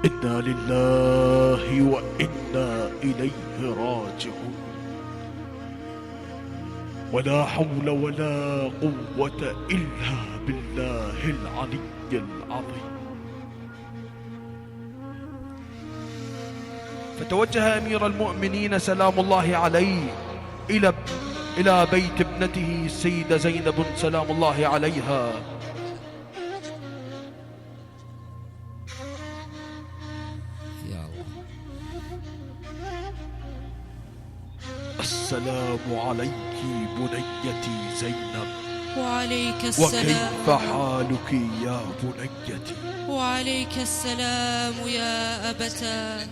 إنا لله وإنا إليه راجعون. ولا حول ولا قوة إلا بالله العلي العظيم. فتوجه أمير المؤمنين سلام الله عليه إلى بيت ابنته السيدة زينب سلام الله عليها. السلام عليك بنيتي زينب. وعليك السلام. وكيف حالك يا بنيتي؟ وعليك السلام يا أبتاه.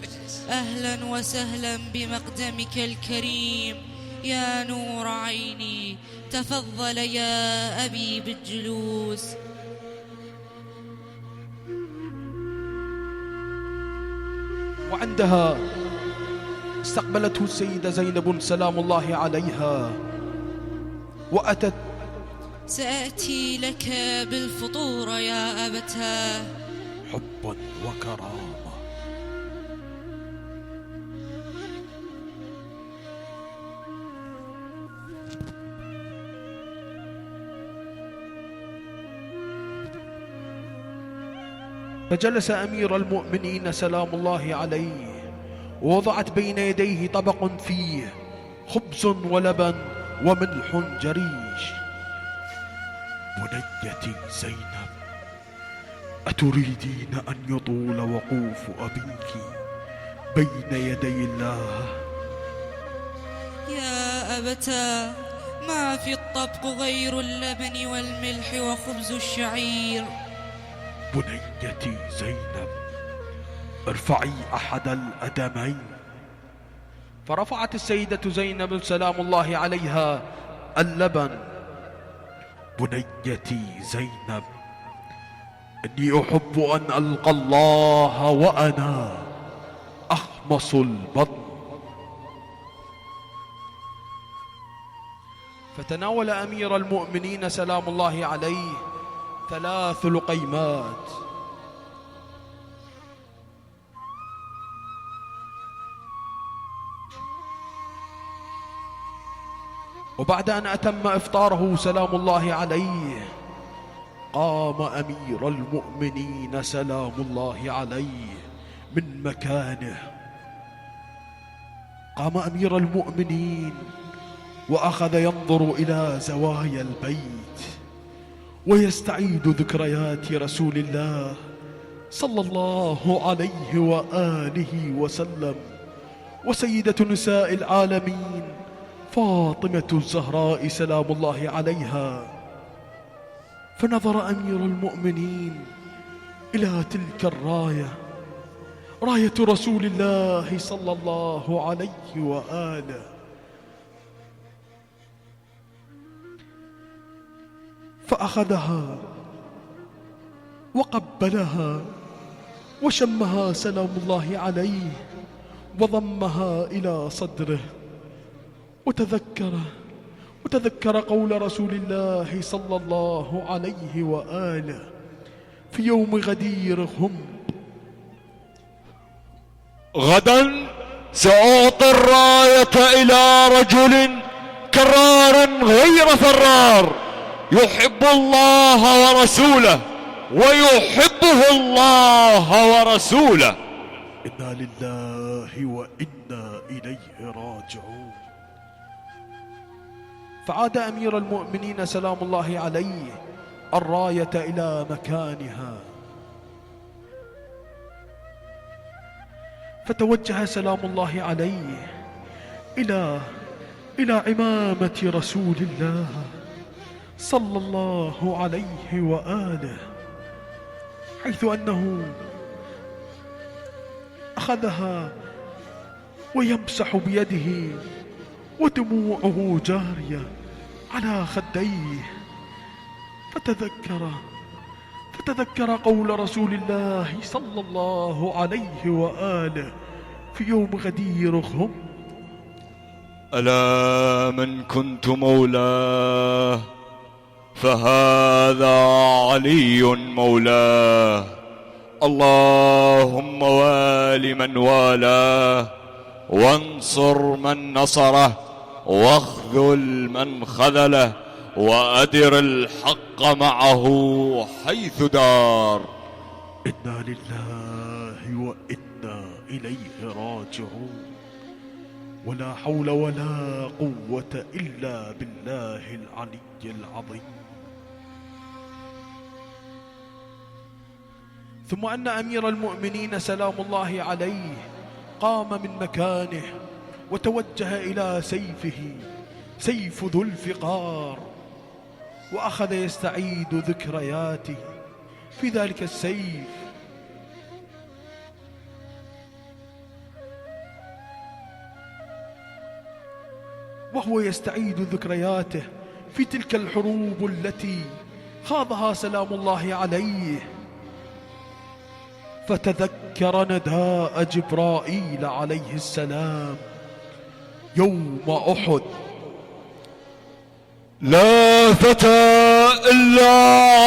أهلا وسهلا بمقدمك الكريم يا نور عيني. تفضل يا أبي بالجلوس. وعندها استقبلته السيدة زينب سلام الله عليها وأتت. سأتي لك بالفطور يا أبتاه. حبا وكرامة. فجلس أمير المؤمنين سلام الله عليه ووضعت بين يديه طبق فيه خبز ولبن وملح جريش. بنيتي زينب، أتريدين أن يطول وقوف أبيك بين يدي الله؟ يا أبتاه، ما في الطبق غير اللبن والملح وخبز الشعير. بنيتي زينب، ارفعي أحد الأدمين. فرفعت السيدة زينب سلام الله عليها اللبن. بنيتي زينب، إني أحب أن ألقى الله وأنا أخمص البطن. فتناول أمير المؤمنين سلام الله عليه 3 لقيمات. وبعد أن أتم إفطاره سلام الله عليه قام أمير المؤمنين سلام الله عليه من مكانه. قام أمير المؤمنين وأخذ ينظر إلى زوايا البيت ويستعيد ذكريات رسول الله صلى الله عليه وآله وسلم وسيدة نساء العالمين فاطمة الزهراء سلام الله عليها. فنظر أمير المؤمنين إلى تلك الراية، راية رسول الله صلى الله عليه وآله. فأخذها وقبلها وشمها سلام الله عليه وضمها إلى صدره وتذكر قول رسول الله صلى الله عليه وآله في يوم غدير هم: غدا سأعطي الراية إلى رجل كرار غير فرار يحب الله ورسوله ويحبه الله ورسوله. إنا لله وإنا إليه راجعون. فعاد أمير المؤمنين سلام الله عليه الراية إلى مكانها. فتوجه سلام الله عليه إلى عمامة رسول الله صلى الله عليه وآله، حيث أنه أخذها ويمسح بيده ودموعه جارية على خديه. فتذكر قول رسول الله صلى الله عليه وآله في يوم غدير هم: ألا من كنت مولاه فهذا علي مولاه، اللهم وال من والاه وانصر من نصره واخذل من خذله وأدر الحق معه حيث دار. إنا لله وإنا إليه راجعون ولا حول ولا قوة إلا بالله العلي العظيم. ثم أن أمير المؤمنين سلام الله عليه قام من مكانه وتوجه إلى سيفه، سيف ذو الفقار، وأخذ يستعيد ذكرياته في ذلك السيف. وهو يستعيد ذكرياته في تلك الحروب التي خاضها سلام الله عليه، فتذكر نداء جبرائيل عليه السلام يوم أحد: لا فتى إلا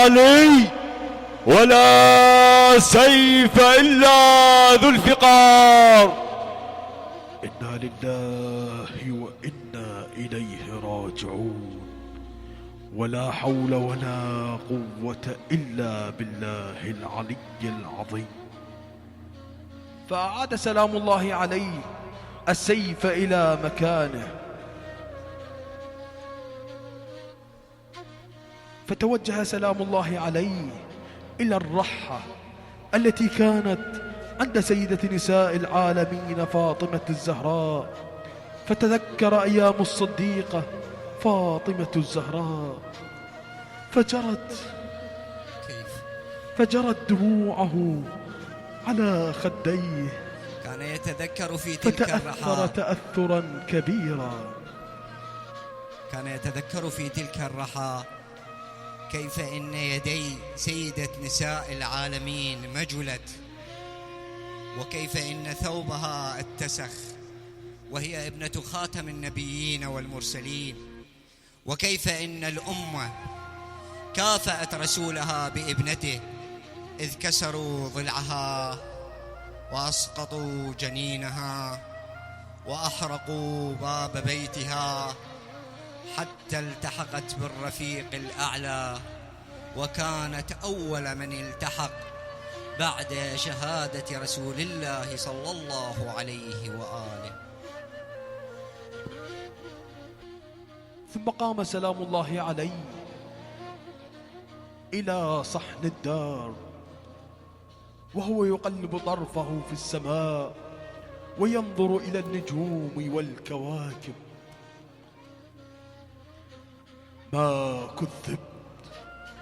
علي ولا سيف إلا ذو الفقار. إنا لله وإنا إليه راجعون ولا حول ولا قوة إلا بالله العلي العظيم. فأعاد سلام الله عليه السيف إلى مكانه، فتوجه سلام الله عليه إلى الرحة التي كانت عند سيدة نساء العالمين فاطمة الزهراء، فتذكر أيام الصديقة فاطمة الزهراء، فجرت دموعه على خديه، كان يتذكر في تلك فتأثر الرحى تأثرا كبيرا. كان يتذكر في تلك الرحى كيف إن يدي سيدة نساء العالمين مجلت، وكيف إن ثوبها اتسخ وهي ابنة خاتم النبيين والمرسلين، وكيف إن الأمة كافأت رسولها بابنته إذ كسروا ضلعها وأسقطوا جنينها وأحرقوا باب بيتها حتى التحقت بالرفيق الأعلى، وكانت أول من التحق بعد شهادة رسول الله صلى الله عليه وآله. ثم قام سلام الله عليه إلى صحن الدار، وهو يقلب طرفه في السماء وينظر إلى النجوم والكواكب. ما كذبت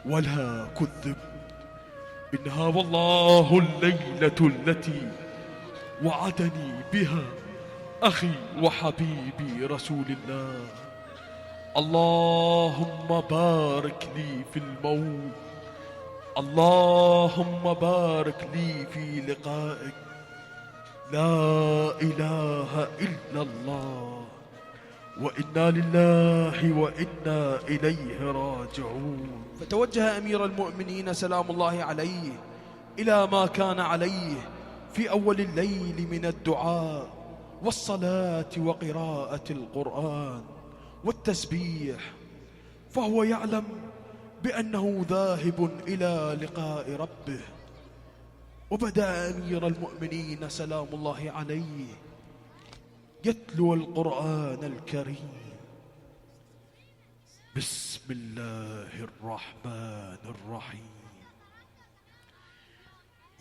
ولا كذبت، إنها والله الليلة التي وعدني بها أخي وحبيبي رسول الله. اللهم بارك لي في الموت، اللهم بارك لي في لقائك، لا إله إلا الله، وإنا لله وإنا إليه راجعون. فتوجه أمير المؤمنين سلام الله عليه إلى ما كان عليه في أول الليل من الدعاء والصلاة وقراءة القرآن والتسبيح، فهو يعلم بأنه ذاهب إلى لقاء ربه. وبدأ أمير المؤمنين سلام الله عليه يتلو القرآن الكريم. بسم الله الرحمن الرحيم.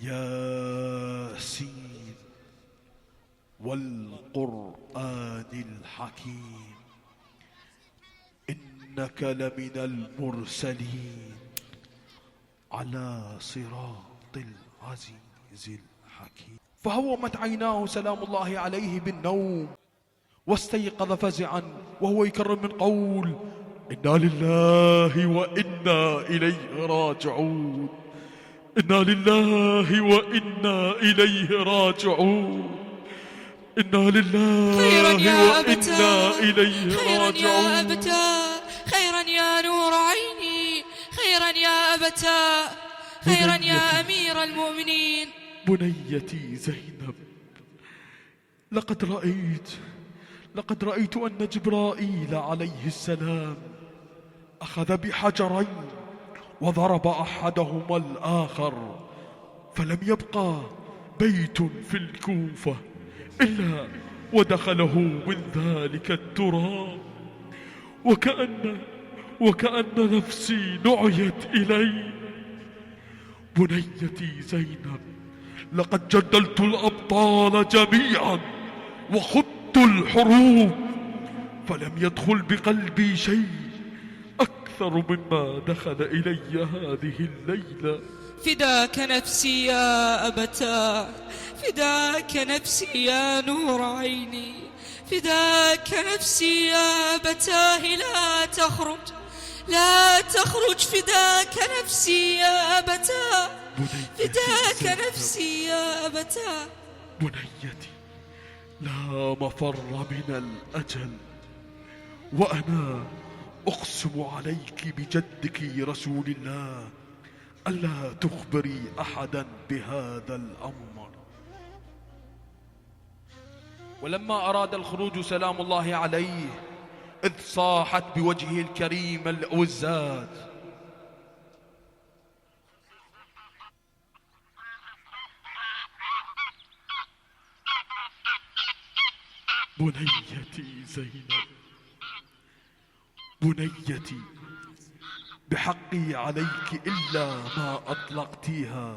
ياسين والقرآن الحكيم إنك لمن المرسلين على صراط العزيز الحكيم. فهومت عيناه سلام الله عليه بالنوم، واستيقظ فزعا وهو يكرر من قول: إنا لله وإنا إليه راجعون، إنا لله وإنا إليه راجعون، إنا لله وإنا إليه خيرا يا راجعون. أبتاه، خيرا يا نور عيني، خيرا يا أبتاه، خيرا يا أمير المؤمنين. بنيتي زينب، لقد رأيت أن جبرائيل عليه السلام أخذ بحجرين وضرب أحدهما الآخر، فلم يبقى بيت في الكوفة إلا ودخله من ذلك التراب، وكأن نفسي نعيت إلي. بنيتي زينب، لقد جدلت الأبطال جميعا وخضت الحروب، فلم يدخل بقلبي شيء أكثر مما دخل إلي هذه الليلة. فداك نفسي يا أبتاه، فداك نفسي يا نور عيني، فداك نفسي يا أبتاه، لا تخرج لا تخرج، فداك نفسي يا أبتاه، فداك نفسي يا أبتاه. بنيتي، لا مفر من الأجل، وأنا أقسم عليك بجدك رسول الله ألا تخبري أحدا بهذا الأمر. ولما أراد الخروج سلام الله عليه إذ صاحت بوجهه الكريم الأوزات: بنيتي زينب، بنيتي، بحقي عليك إلا ما أطلقتيها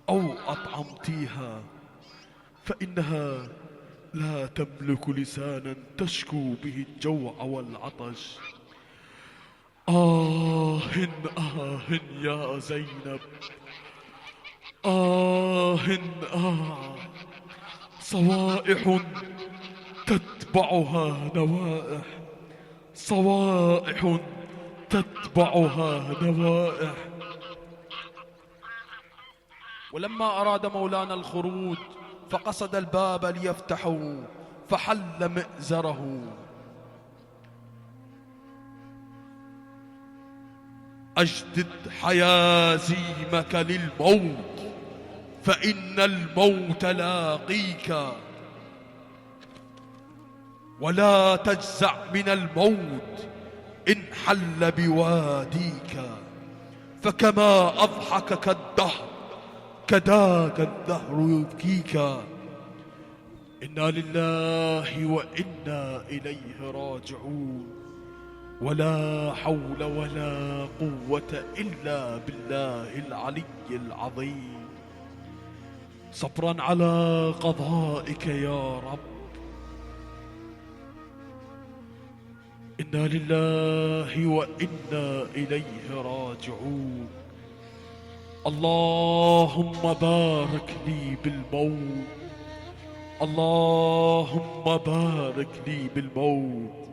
أو أطعمتيها، فإنها لا تملك لسانا تشكو به الجوع والعطش. آه يا زينب، صوائح تتبعها نوائح، صوائح تتبعها نوائح. ولما أراد مولانا الخروج فقصد الباب ليفتحه، فحل مئزره: أجدد حيازيمك للموت، فإن الموت لاقيك، ولا تجزع من الموت إن حل بواديك، فكما أضحكك الدهر كذاك الدهر يبكيك. إنا لله وإنا إليه راجعون، ولا حول ولا قوة إلا بالله العلي العظيم. صبرا على قضائك يا رب. إنا لله وإنا إليه راجعون. اللهم بارك لي بالموت، اللهم بارك لي بالموت،